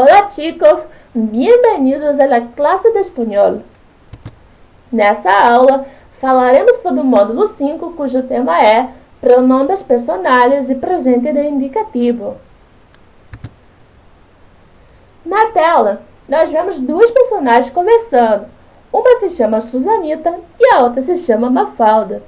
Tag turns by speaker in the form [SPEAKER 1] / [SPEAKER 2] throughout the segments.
[SPEAKER 1] Hola chicos, bienvenidos a la clase de espanhol. Nessa aula, falaremos sobre o módulo 5, cujo tema é pronombres personais e presente de indicativo. Na tela, nós vemos duas personagens conversando. Uma se chama Susanita e a outra se chama Mafalda.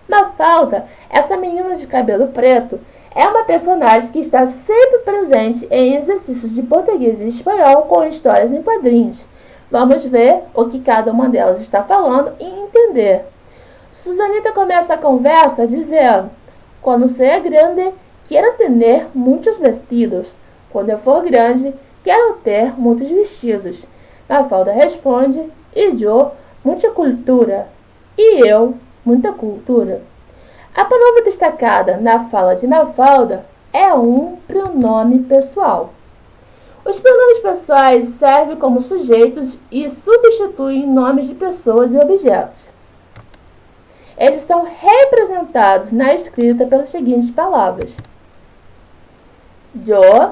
[SPEAKER 1] Mafalda, essa menina de cabelo preto, é uma personagem que está sempre presente em exercícios de português e espanhol com histórias em quadrinhos. Vamos ver o que cada uma delas está falando e entender. Susanita começa a conversa dizendo: quando ser grande, quero ter muitos vestidos. Quando eu for grande, quero ter muitos vestidos. Mafalda responde: e eu, muita cultura. E eu, muita cultura. A palavra destacada na fala de Mafalda é um pronome pessoal. Os pronomes pessoais servem como sujeitos e substituem nomes de pessoas e objetos. Eles são representados na escrita pelas seguintes palavras: yo,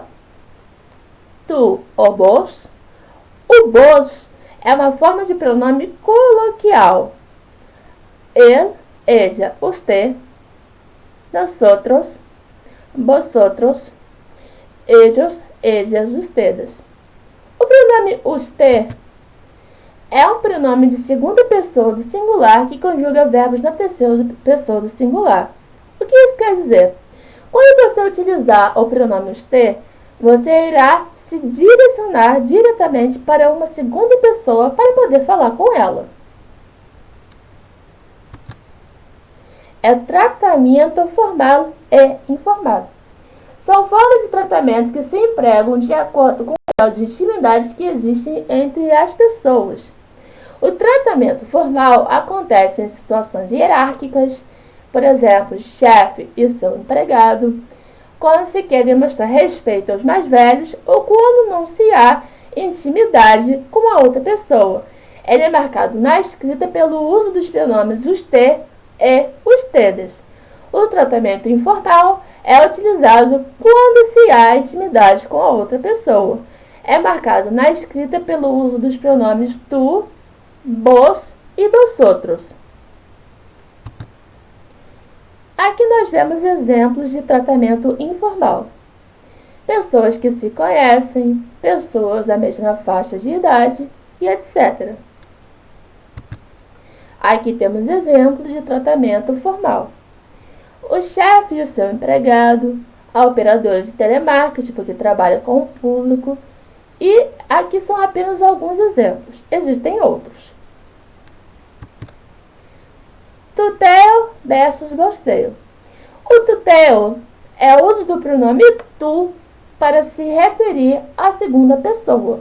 [SPEAKER 1] tu ou vos. O vos é uma forma de pronome coloquial. Él, ella, usted, nosotros, vosotros, ellos, ellas, ustedes. O pronome usted é um pronome de segunda pessoa do singular que conjuga verbos na terceira pessoa do singular. O que isso quer dizer? Quando você utilizar o pronome usted, você irá se direcionar diretamente para uma segunda pessoa para poder falar com ela. É tratamento formal e informal. São formas de tratamento que se empregam de acordo com o grau de intimidade que existe entre as pessoas. O tratamento formal acontece em situações hierárquicas, por exemplo, chefe e seu empregado, quando se quer demonstrar respeito aos mais velhos ou quando não se há intimidade com a outra pessoa. Ele é marcado na escrita pelo uso dos pronomes usted e ustedes. O tratamento informal é utilizado quando se há intimidade com a outra pessoa. É marcado na escrita pelo uso dos pronomes tu, vos e vosotros. Aqui nós vemos exemplos de tratamento informal. Pessoas que se conhecem, pessoas da mesma faixa de idade e etc. Aqui temos exemplos de tratamento formal. O chefe e o seu empregado, a operadora de telemarketing, porque trabalha com o público, e aqui são apenas alguns exemplos. Existem outros. Tuteo versus vocêo. O tuteo é o uso do pronome tu para se referir à segunda pessoa.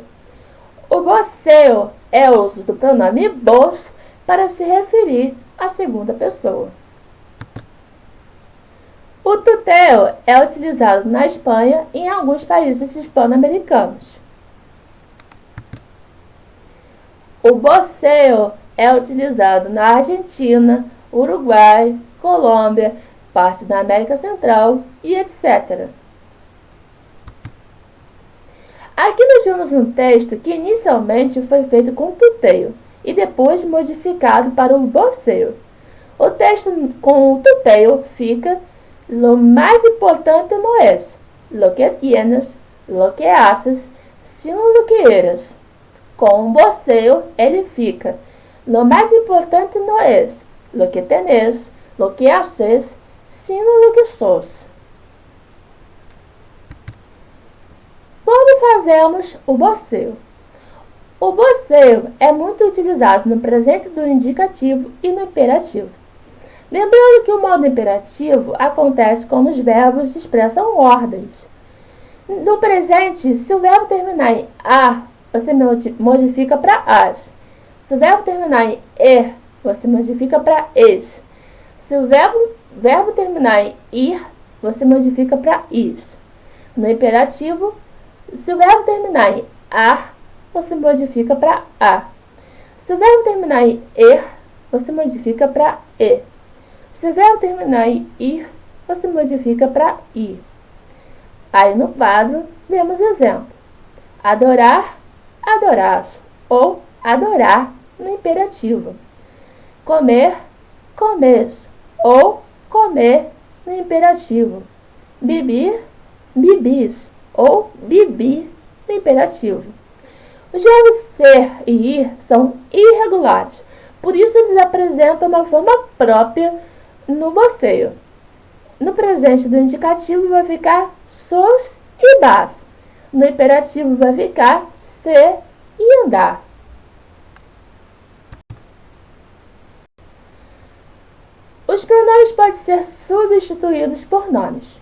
[SPEAKER 1] O vocêo é o uso do pronome vos para se referir à segunda pessoa. O tuteo é utilizado na Espanha e em alguns países hispano-americanos. O vocêo é utilizado na Argentina, Uruguai, Colômbia, parte da América Central e etc. Aqui nós vemos um texto que inicialmente foi feito com tuteo e depois modificado para o vocêo. O texto com o tuteo fica: lo más importante no es lo que tienes, lo que haces, sino lo que eres. Com o vocêo, ele fica: lo más importante no es lo que tenés, lo que haces, sino lo que sos. Quando fazemos o vocêo? O vocêo é muito utilizado no presente do indicativo e no imperativo. Lembrando que o modo imperativo acontece quando os verbos expressam ordens. No presente, se o verbo terminar em a, você modifica para as. Se o verbo terminar em er, você modifica para es. Se o verbo terminar em ir, você modifica para is. No imperativo, se o verbo terminar em ar, você modifica para a. Se o verbo terminar em er, você modifica para e. Se o verbo terminar em ir, você modifica para ir. Aí no quadro, vemos exemplo. Adorar, adorás, ou adorar no imperativo. Comer, comes, ou comer no imperativo. Bebir, bibis, ou bibir no imperativo. Os verbos ser e ir são irregulares, por isso eles apresentam uma forma própria no voceio. No presente do indicativo vai ficar sos e das. No imperativo vai ficar ser e andar. Os pronomes podem ser substituídos por nomes.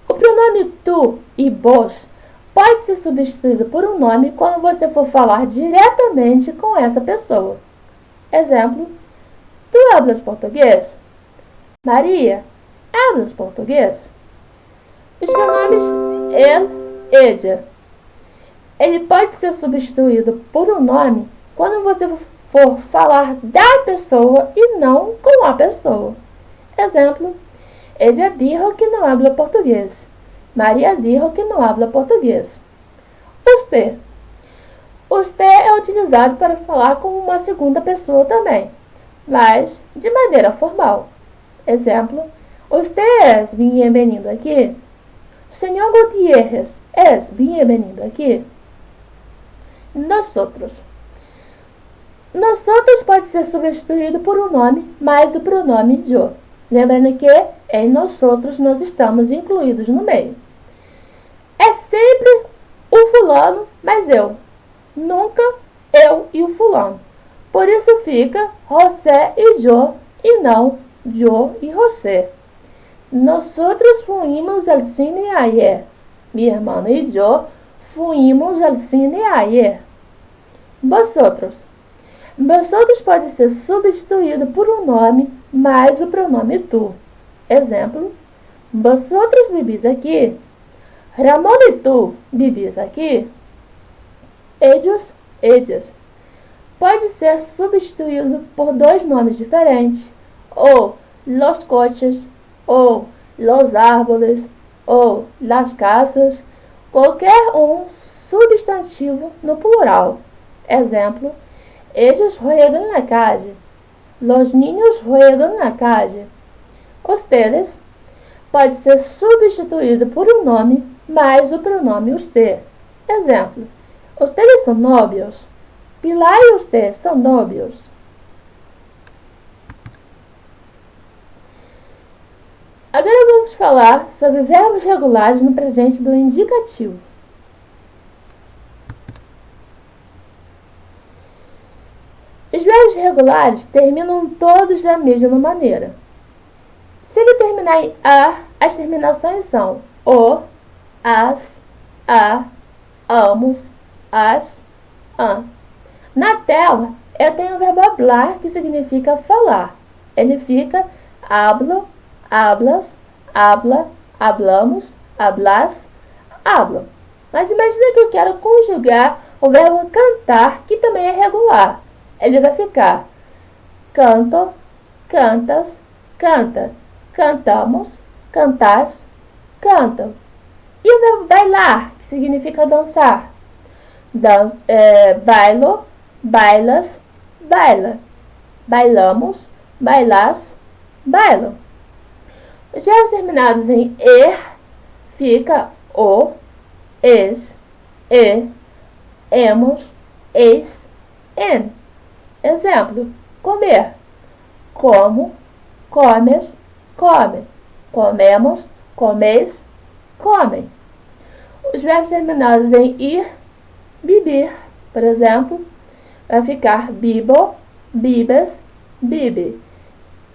[SPEAKER 1] O pronome tu e vos pode ser substituído por um nome quando você for falar diretamente com essa pessoa. Exemplo: tu hablas português? Maria, hablas português? Os pronomes ele, ella. Ele pode ser substituído por um nome quando você for falar da pessoa e não com a pessoa. Exemplo: ella dijo que não habla português. Maria dijo que não habla português. Usted. Usted é utilizado para falar com uma segunda pessoa também, mas de maneira formal. Exemplo: usted es bienvenido aqui. Señor Gutiérrez es bienvenido aqui. Nosotros. Nosotros pode ser substituído por um nome mais o pronome yo. Lembrando que em nosotros nós estamos incluídos no meio. É sempre o fulano mais eu. Nunca eu e o fulano. Por isso fica José e yo e não yo e José. Nosotros fuimos al cine ayer. Mi hermano y yo fuimos al cine ayer. Vosotros. Vosotros pode ser substituído por um nome mais o pronome tu. Exemplo: vosotros vivís aqui. Ramón e tu vivís aqui. Ellos, ellas. Pode ser substituído por dois nomes diferentes, ou los coches, ou los árboles, ou las casas, qualquer um substantivo no plural. Exemplo: ellos juegan na calle. Los niños juegan na calle. Ustedes pode ser substituído por um nome mais o pronome usted. Exemplo: ustedes são novios. Pilar e usted são novios. Agora vamos falar sobre verbos regulares no presente do indicativo. Os verbos regulares terminam todos da mesma maneira. Se ele terminar em a, as terminações são o, as, a, amos, as, an. Na tela, eu tenho o verbo hablar, que significa falar. Ele fica hablo, hablas, habla, hablamos, hablas, hablam. Mas imagina que eu quero conjugar o verbo cantar, que também é regular. Ele vai ficar canto, cantas, canta, cantamos, cantas, cantam. E o verbo bailar, que significa dançar. Bailo, bailas, baila. Bailamos, bailas, bailam. Os verbos terminados em er fica o, es, e, emos, eis, en. Exemplo: comer. Como, comes, come. Comemos, comeis, comem. Os verbos terminados em ir, bibir. Por exemplo, vai ficar bibo, bibes, bibe.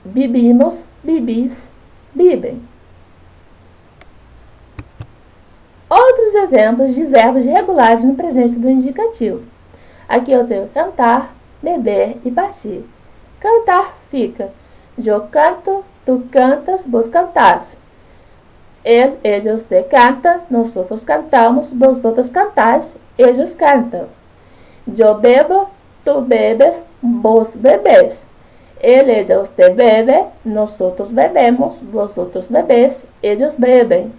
[SPEAKER 1] Bibimos, bibis, bibem. Outros exemplos de verbos regulares no presente do indicativo. Aqui eu tenho cantar, beber e partir. Cantar fica yo canto, tu cantas, vos cantás. Él, ella, usted canta, nosotros cantamos, vosotros cantáis, ellos cantam. Yo bebo, tu bebes, vos bebés. Él, ella, usted bebe, nosotros bebemos, vosotros bebés, ellos beben.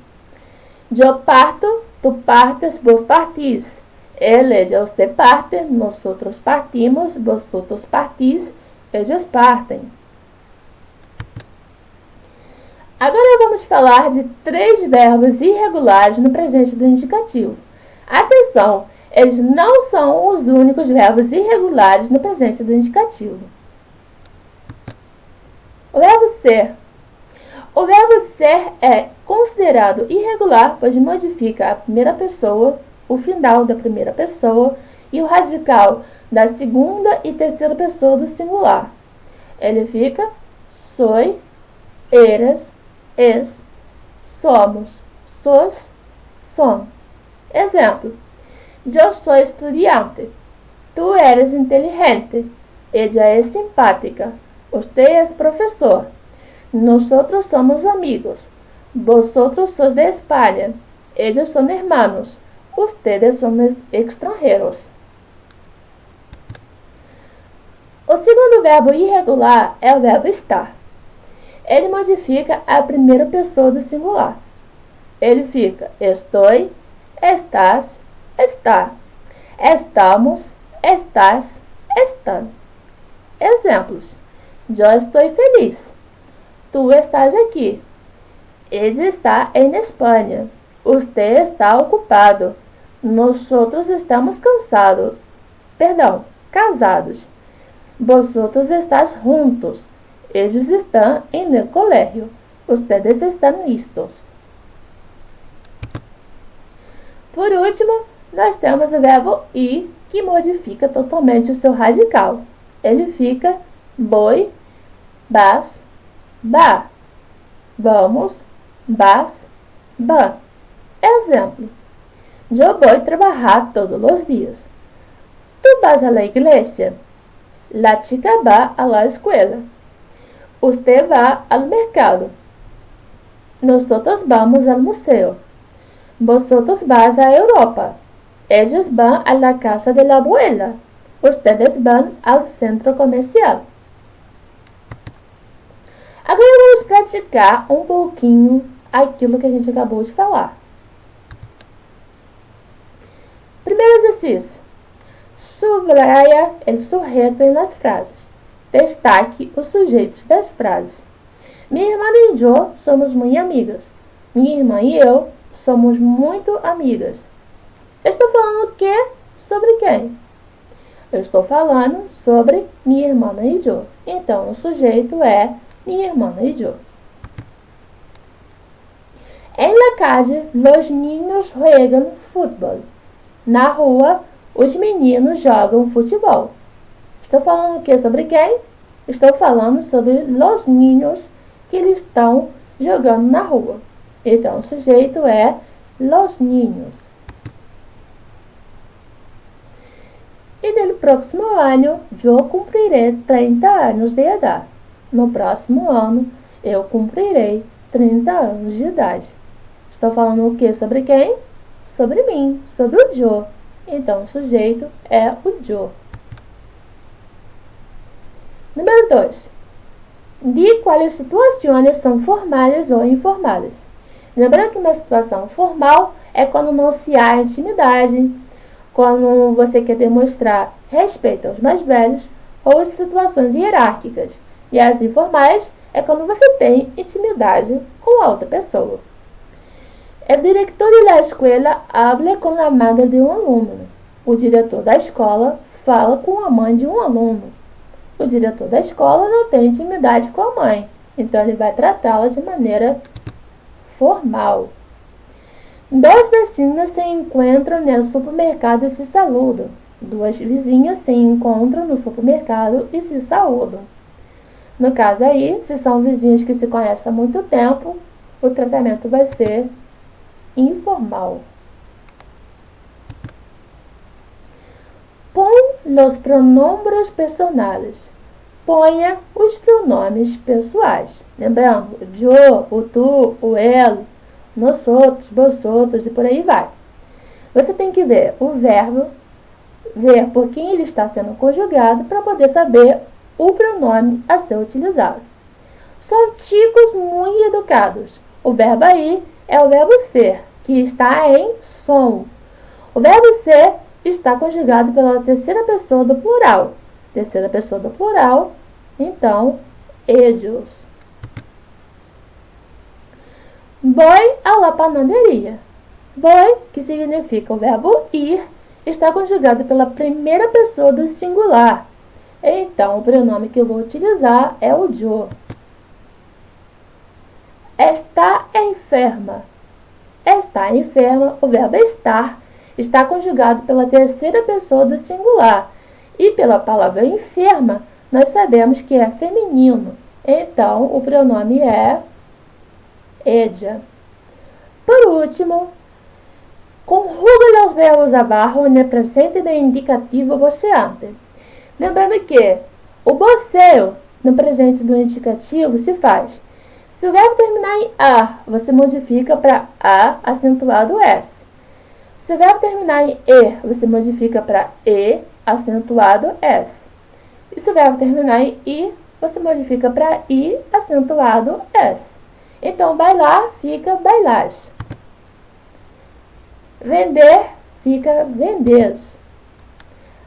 [SPEAKER 1] Yo parto, Tu partes, vos partís. Ella, usted parte, nosotros partimos, vosotros partís, ellos partem. Agora vamos falar de 3 verbos irregulares no presente do indicativo. Atenção, eles não são os únicos verbos irregulares no presente do indicativo. O verbo ser. O verbo ser é considerado irregular, pois modifica a primeira pessoa, o final da primeira pessoa e o radical da segunda e terceira pessoa do singular. Ele fica soy, eres, es, somos, sos, son. Exemplo: yo soy estudiante, tú eres inteligente, ella es simpática, usted es profesor, nosotros somos amigos, vosotros sois de España, ellos son hermanos, ustedes son extranjeros. O segundo verbo irregular é o verbo estar. Ele modifica a primeira pessoa do singular. Ele fica estou, estás, está, estamos, estás, estão. Exemplos: yo estou feliz, tu estás aqui, ele está em Espanha, usted está ocupado, nosotros estamos casados, vosotros estás juntos, ellos están en el colegio, ustedes están listos. Por último, nós temos o verbo ir, que modifica totalmente o seu radical. Ele fica voy, vas, va, vamos, vas, van. Exemplo: yo voy a trabajar todos los días. ¿Tú vas a la iglesia? La chica va a la escuela. Usted va al mercado. Nosotros vamos al museo. Vosotros vas a Europa. Ellos van a la casa de la abuela. Ustedes van al centro comercial. Agora vamos praticar um pouquinho aquilo que a gente acabou de falar. Primeiro exercício. Subraya o sujeito nas frases. Destaque os sujeitos das frases. Minha irmã e eu somos muito amigas. Minha irmã e eu somos muito amigas. Eu estou falando o quê? Sobre quem? Eu estou falando sobre minha irmã e eu. Então, o sujeito é minha irmã e eu. En la calle, los niños juegan fútbol. Na rua, os meninos jogam futebol. Estou falando o que sobre quem? Estou falando sobre los niños que eles estão jogando na rua. Então, o sujeito é los niños. E no próximo ano, eu cumprirei 30 anos de idade. No próximo ano, eu cumprirei 30 anos de idade. Estou falando o que sobre quem? Sobre mim, sobre o yo. Então, o sujeito é o yo. Número 2. Di quais situações são formais ou informais. Lembrando que uma situação formal é quando não se há intimidade, quando você quer demonstrar respeito aos mais velhos ou as situações hierárquicas. E as informais é quando você tem intimidade com a outra pessoa. O diretor da escola habla com a madre de um aluno. O diretor da escola fala com a mãe de um aluno. O diretor da escola não tem intimidade com a mãe, então ele vai tratá-la de maneira formal. Duas vecinas se encontram no supermercado e se saludam. Duas vizinhas se encontram no supermercado e se saúdam. No caso aí, se são vizinhos que se conhecem há muito tempo, o tratamento vai ser informal. Põe os pronombres personais. Ponha os pronomes pessoais. Lembrando, eu, o tu, o ele, nós outros, vosotros e por aí vai. Você tem que ver o verbo, ver por quem ele está sendo conjugado para poder saber o pronome a ser utilizado. São chicos muito educados. O verbo aí é o verbo ser. que está em som. O verbo ser está conjugado pela terceira pessoa do plural. Terceira pessoa do plural, então, ellos. Voy a la panadería. Voy, que significa o verbo ir, está conjugado pela primeira pessoa do singular. Então, o pronome que eu vou utilizar é o yo. Está enferma. Está enferma, o verbo estar, está conjugado pela terceira pessoa do singular. E pela palavra enferma, nós sabemos que é feminino. Então, o pronome é ella. Por último, conjuga os verbos abaixo no presente de indicativo voceante. Lembrando que o voceio no presente do indicativo se faz. Se o verbo terminar em A, você modifica para A acentuado S. Se o verbo terminar em E, você modifica para E acentuado S. E se o verbo terminar em I, você modifica para I acentuado S. Então, bailar fica bailás. Vender fica vendes.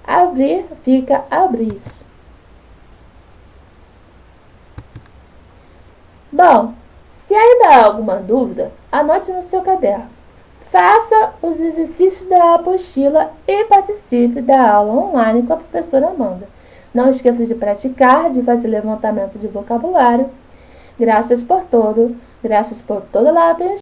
[SPEAKER 1] Abrir fica abris. Bom, se ainda há alguma dúvida, anote no seu caderno. Faça os exercícios da apostila e participe da aula online com a professora Amanda. Não esqueça de praticar, de fazer levantamento de vocabulário. Graças por toda a atenção.